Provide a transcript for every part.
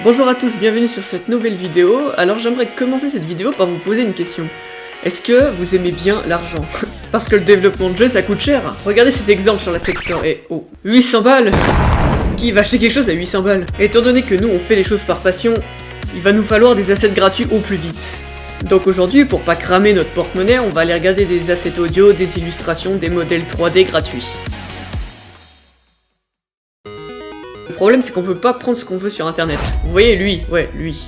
Bonjour à tous, bienvenue sur cette nouvelle vidéo. Alors j'aimerais commencer cette vidéo par vous poser une question. Est-ce que vous aimez bien l'argent? Parce que le développement de jeu ça coûte cher. Regardez ces exemples sur la Sex Store et 800 balles. Qui va acheter quelque chose à 800 balles? Étant donné que nous on fait les choses par passion, il va nous falloir des assets gratuits au plus vite. Donc aujourd'hui, pour pas cramer notre porte-monnaie, on va aller regarder des assets audio, des illustrations, des modèles 3D gratuits. Le problème c'est qu'on peut pas prendre ce qu'on veut sur internet. Vous voyez lui.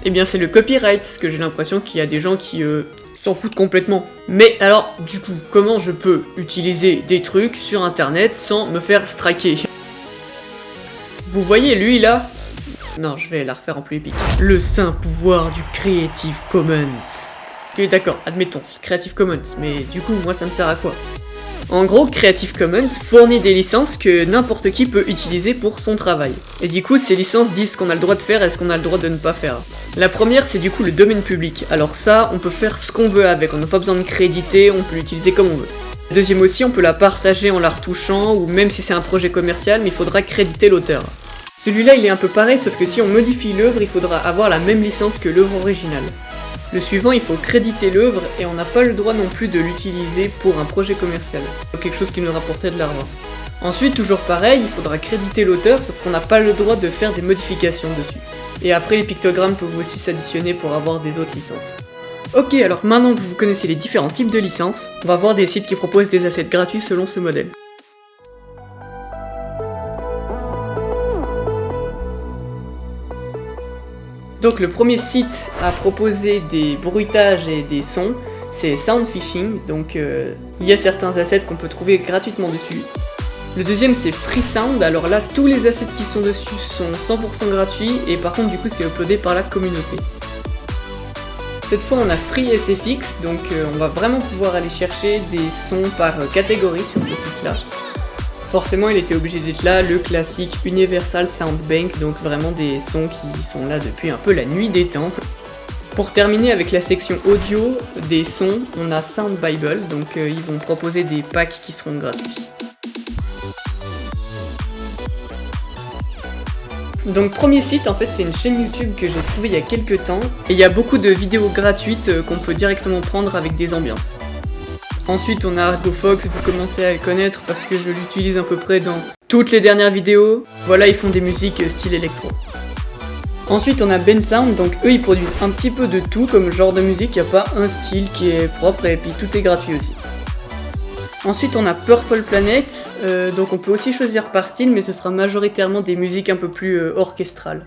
Eh bien c'est le copyright, parce que j'ai l'impression qu'il y a des gens qui s'en foutent complètement. Mais alors, du coup, comment je peux utiliser des trucs sur internet sans me faire striker? Vous voyez lui là? Non, je vais la refaire en plus épique. Le saint pouvoir du Creative Commons. Ok, d'accord, admettons, c'est le Creative Commons, mais du coup, moi ça me sert à quoi? En gros, Creative Commons fournit des licences que n'importe qui peut utiliser pour son travail. Et du coup, ces licences disent ce qu'on a le droit de faire et ce qu'on a le droit de ne pas faire. La première, c'est du coup le domaine public. Alors ça, on peut faire ce qu'on veut avec, on n'a pas besoin de créditer, on peut l'utiliser comme on veut. La deuxième aussi, on peut la partager en la retouchant, ou même si c'est un projet commercial, mais il faudra créditer l'auteur. Celui-là, il est un peu pareil, sauf que si on modifie l'œuvre, il faudra avoir la même licence que l'œuvre originale. Le suivant, il faut créditer l'œuvre et on n'a pas le droit non plus de l'utiliser pour un projet commercial, quelque chose qui nous rapporterait de l'argent. Ensuite, toujours pareil, il faudra créditer l'auteur, sauf qu'on n'a pas le droit de faire des modifications dessus. Et après, les pictogrammes peuvent aussi s'additionner pour avoir des autres licences. Ok, alors maintenant que vous connaissez les différents types de licences, on va voir des sites qui proposent des assets gratuits selon ce modèle. Donc le premier site à proposer des bruitages et des sons, c'est Soundfishing, donc il y a certains assets qu'on peut trouver gratuitement dessus. Le deuxième c'est Freesound, alors là tous les assets qui sont dessus sont 100% gratuits et par contre du coup c'est uploadé par la communauté. Cette fois on a FreeSFX, donc on va vraiment pouvoir aller chercher des sons par catégorie sur ce site là. Forcément, il était obligé d'être là, le classique Universal Sound Bank, donc vraiment des sons qui sont là depuis un peu la nuit des temps. Pour terminer avec la section audio des sons, on a Sound Bible, donc ils vont proposer des packs qui seront gratuits. Donc premier site, en fait c'est une chaîne YouTube que j'ai trouvée il y a quelques temps, et il y a beaucoup de vidéos gratuites qu'on peut directement prendre avec des ambiances. Ensuite on a Argofox, vous commencez à le connaître parce que je l'utilise à peu près dans toutes les dernières vidéos. Voilà, ils font des musiques style électro. Ensuite on a Bensound, donc eux ils produisent un petit peu de tout comme genre de musique, il n'y a pas un style qui est propre et puis tout est gratuit aussi. Ensuite on a Purple Planet, donc on peut aussi choisir par style mais ce sera majoritairement des musiques un peu plus orchestrales.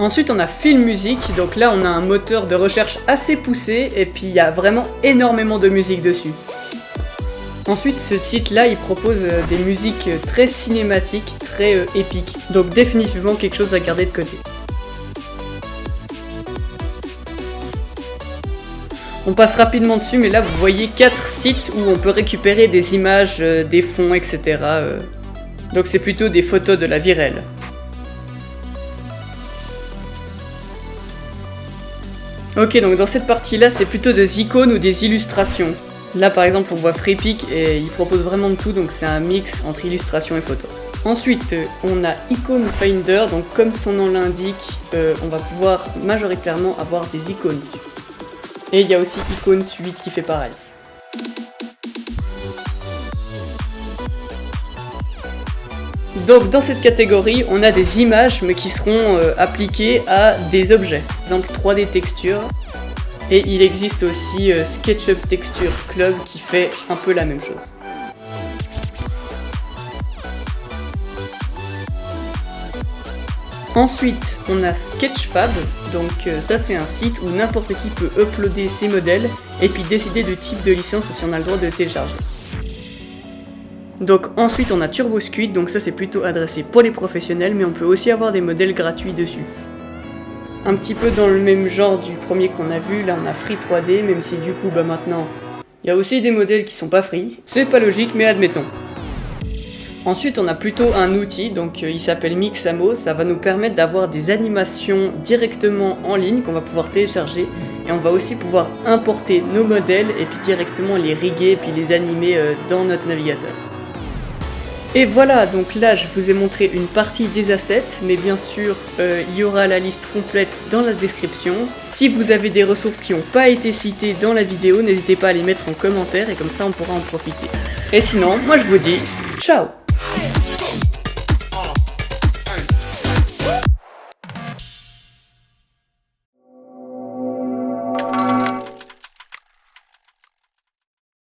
Ensuite on a Film Music, donc là on a un moteur de recherche assez poussé et puis il y a vraiment énormément de musique dessus. Ensuite ce site là il propose des musiques très cinématiques, très épiques, donc définitivement quelque chose à garder de côté. On passe rapidement dessus mais là vous voyez 4 sites où on peut récupérer des images, des fonds etc. Donc c'est plutôt des photos de la vie réelle. Ok, donc dans cette partie-là, c'est plutôt des icônes ou des illustrations. Là, par exemple, on voit Freepik et il propose vraiment de tout, donc c'est un mix entre illustration et photo. Ensuite, on a Icon Finder, donc comme son nom l'indique, on va pouvoir majoritairement avoir des icônes dessus. Et il y a aussi Icon Suite qui fait pareil. Donc dans cette catégorie, on a des images mais qui seront appliquées à des objets. Par exemple 3D Texture. Et il existe aussi SketchUp Texture Club qui fait un peu la même chose. Ensuite, on a Sketchfab. Donc ça c'est un site où n'importe qui peut uploader ses modèles et puis décider du type de licence et si on a le droit de le télécharger. Donc ensuite on a TurboSquid, donc ça c'est plutôt adressé pour les professionnels, mais on peut aussi avoir des modèles gratuits dessus. Un petit peu dans le même genre du premier qu'on a vu, là on a Free 3D, même si du coup maintenant il y a aussi des modèles qui sont pas free. C'est pas logique mais admettons. Ensuite on a plutôt un outil, donc il s'appelle Mixamo, ça va nous permettre d'avoir des animations directement en ligne qu'on va pouvoir télécharger et on va aussi pouvoir importer nos modèles et puis directement les riguer et puis les animer dans notre navigateur. Et voilà, donc là je vous ai montré une partie des assets, mais bien sûr il y aura la liste complète dans la description. Si vous avez des ressources qui n'ont pas été citées dans la vidéo, n'hésitez pas à les mettre en commentaire et comme ça on pourra en profiter. Et sinon, moi je vous dis ciao!